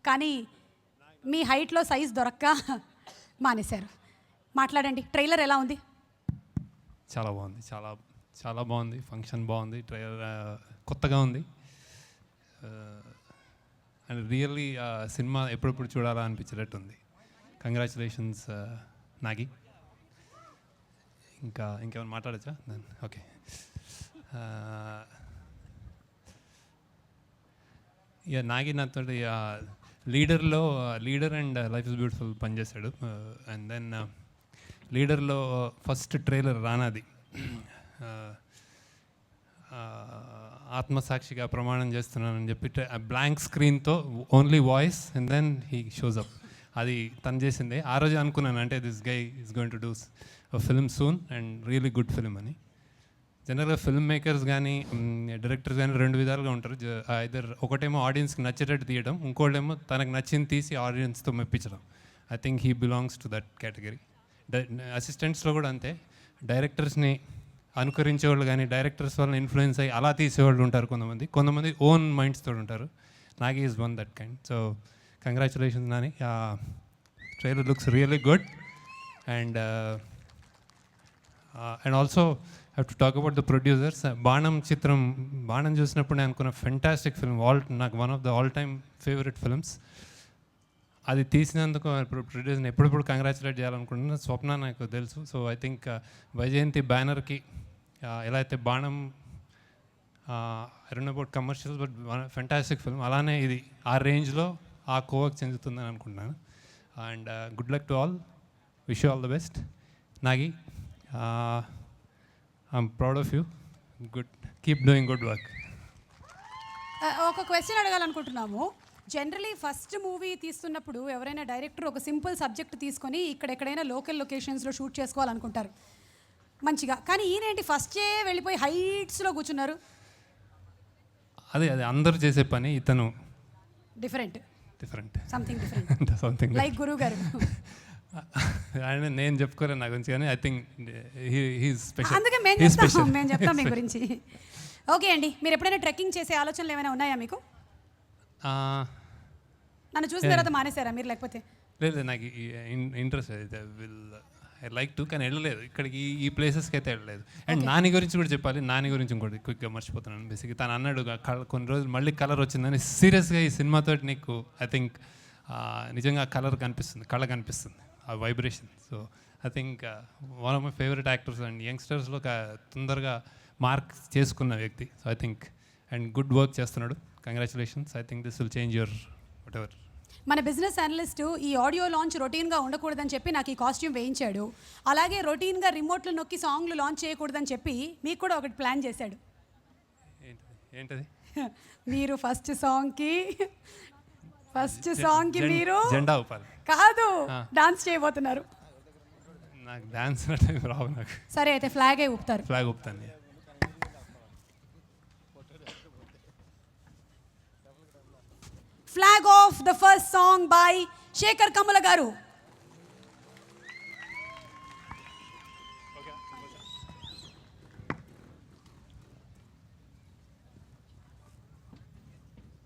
కానీ మీ హైట్లో సైజ్ దొరక్క మానేశారు. మాట్లాడండి, ట్రైలర్ ఎలా ఉంది? చాలా బాగుంది, చాలా చాలా బాగుంది. ఫంక్షన్ బాగుంది, ట్రైలర్ కొత్తగా ఉంది. అండ్ రియల్లీ సినిమా ఎప్పుడెప్పుడు చూడాలా అనిపించేటట్టు ఉంది. కంగ్రాచులేషన్స్ నాగి. ఇంకేమైనా మాట్లాడచ్చా? ఓకే. ఇక నాగి నాతో leader and life is beautiful పనిచేశాడు. అండ్ దెన్ లీడర్లో ఫస్ట్ ట్రైలర్ రానాది ఆత్మసాక్షిగా ప్రమాణం చేస్తున్నానని చెప్పి బ్లాంక్ స్క్రీన్తో only voice and then he shows up. అది తను చేసిందే. ఆ రోజు అనుకున్నాను, అంటే this guy is going to do film soon and really good film అని. జనరల్గా ఫిల్మ్ మేకర్స్ కానీ డైరెక్టర్స్ కానీ రెండు విధాలుగా ఉంటారు. ఐదర్ ఒకటేమో ఆడియన్స్కి నచ్చేటట్టు తీయడం, ఇంకోటేమో తనకు నచ్చింది తీసి ఆడియన్స్తో మెప్పించడం. I think he belongs to that category. అసిస్టెంట్స్లో కూడా అంతే. డైరెక్టర్స్ని అనుకరించే వాళ్ళు కానీ డైరెక్టర్స్ వాళ్ళని ఇన్ఫ్లుయెన్స్ అయ్యి అలా తీసేవాళ్ళు ఉంటారు. కొంతమంది ఓన్ మైండ్స్తో ఉంటారు. Nagi is one that kind. So congratulations Nani. Trailer looks really good. And also have to talk about the producers. బాణం చూసినప్పుడు నేను అనుకున్న ఫెంటాస్టిక్ ఫిల్మ్. నాకు one of the all time favourite films. అది తీసినందుకు ప్రొడ్యూసర్ని ఎప్పుడెప్పుడు కంగ్రాచులేట్ చేయాలనుకుంటున్నా. స్వప్న నాకు తెలుసు. సో ఐ థింక్ వైజయంతి బ్యానర్కి ఎలా అయితే బాణం I don't know about commercials but fantastic film, అలానే ఇది ఆ రేంజ్లో ఆ కోవకు చెందుతుందని అనుకుంటున్నాను. And good luck to all, wish you all the best. Nagi, I'm proud of you. Good, keep doing good work. ఒక క్వశ్చన్ అడగాలనుకుంటున్నాము. జనరలీ ఫస్ట్ మూవీ తీస్తున్నప్పుడు ఎవరైనా డైరెక్టర్ ఒక సింపుల్ సబ్జెక్ట్ తీసుకొని ఎక్కడైనా లోకల్ లొకేషన్స్లో షూట్ చేసుకోవాలనుకుంటారు మంచిగా. కానీ ఈయనేంటి ఫస్టే వెళ్ళిపోయి హైట్స్లో కూర్చున్నారు? అదే అందరూ చేసే పని, ఇతను డిఫరెంట్ సంథింగ్ లైక్ గురువు గారు. ఆయన నేను చెప్పుకోలేదు నా గురించి, కానీ ఐ థింక్ హీస్ స్పెషల్. అందుకే మేము చెప్తాం మీ గురించి. ఓకే అండి, మీరు ఎప్పుడైనా ట్రెక్కింగ్ చేసే ఆలోచనలు ఏమైనా ఉన్నాయా మీకు? నన్ను చూసిన తర్వాత మానేశారా మీరు? లేకపోతే లేదు, నాకు ఇంట్రెస్ట్ ఐ లైక్ టు, కానీ వెళ్ళలేదు ఇక్కడికి, ఈ ప్లేసెస్కి అయితే వెళ్ళలేదు. అండ్ నాని గురించి కూడా చెప్పాలి. నాని గురించి ఇంకోటి క్విక్గా మర్చిపోతున్నాను. బేసిక్గా తను అన్నాడు కొన్ని రోజులు మళ్ళీ కలర్ వచ్చిందని. సీరియస్గా ఈ సినిమాతో నీకు ఐ థింక్ నిజంగా కలర్ కనిపిస్తుంది, కళ కనిపిస్తుంది, ఆ vibration. So I think one of my favourite actors and యంగ్స్టర్స్లో తొందరగా మార్క్ చేసుకున్న వ్యక్తి. So I think and good work చేస్తున్నాడు. Congratulations. I think this will change your whatever. మన బిజినెస్ అనలిస్ట్ ఈ ఆడియో లాంచ్ రొటీన్గా ఉండకూడదని చెప్పి నాకు ఈ కాస్ట్యూమ్ వేయించాడు. అలాగే రొటీన్గా రిమోట్లు నొక్కి సాంగ్లు లాంచ్ చేయకూడదని చెప్పి మీకు కూడా ఒకటి ప్లాన్ చేశాడు. ఏంటది? మీరు ఫస్ట్ సాంగ్కి మీరు జెండా ఊపాలి కాదు, డాన్స్ చేయబోతున్నారు. నాకు డాన్స్ రావు నాకు. సరే అయితే ఫ్లాగే ఊపుతారు. Flag ఊపుతాను. Flag off the first song by Shekhar Kamala garu.